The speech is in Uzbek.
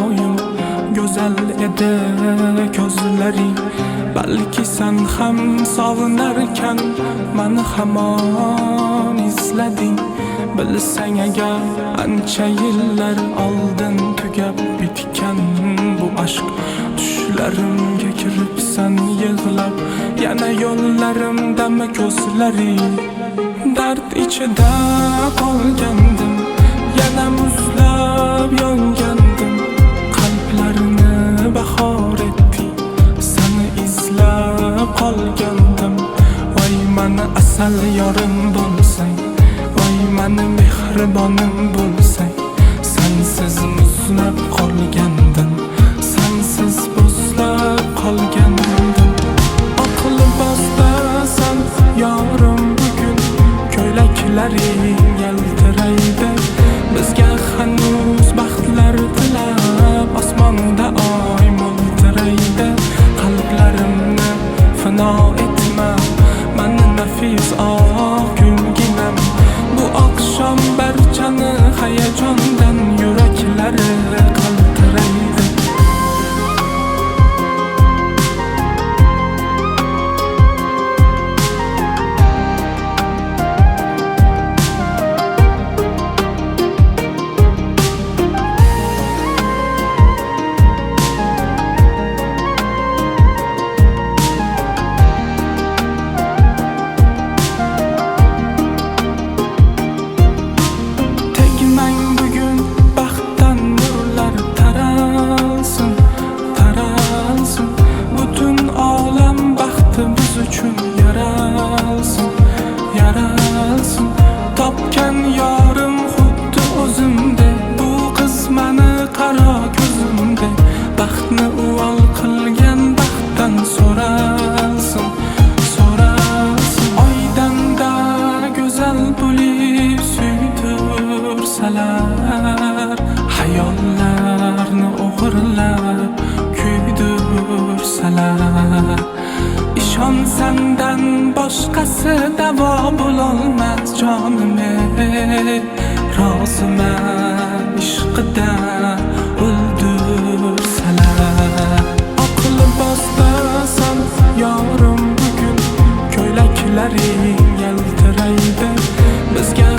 doim go'zal edi ko'zlaring. Balki sen ham sog'inarkan meni hamon izlading. Bilsang agar ancha yillar oldin tugab bitgan bu aşk. Tushlarimga kiribsan yig'lab, yana yo'llarimdami ko'zlaring. Dard ichida qolgandim, yana muzlab yongandim. Qalblarini bahor etding, seni izlab qolgandim. Voy meni asal yorim bo'lsang, voy meni mehribonim bo'lsang. Sensiz muzlab qolgandim, sensiz buzlab qolgandim. Oq libosdasan yorim bugun, ko'ylaklaring yaltiraydi. Bizga hanuz baxtlar tilab, osmonda oy mo'ltiraydi. Qalblarimni fino etma, meni nafis oq gulginam. Bu oqshom barchani hayajondan yuraklari qaltiraydi. Uchun yaralsın, yaralsın. Topgan yorim xuddi o'zimde, bu qiz meni qaro ko'zimde. Baxtni uvol qilgan baxtdan so'ralsın, so'ralsın. Oydanda go'zal bo'lib suydirsalar, hayollarni o'g'irlab kuydirsalar. İşon senden boshqasi davo bo'lolmas jonim. Roziman ishqidan o'ldirsalar. Oq libosdasan yorim bugun, ko'ylaklaring yaltiraydi. Bizga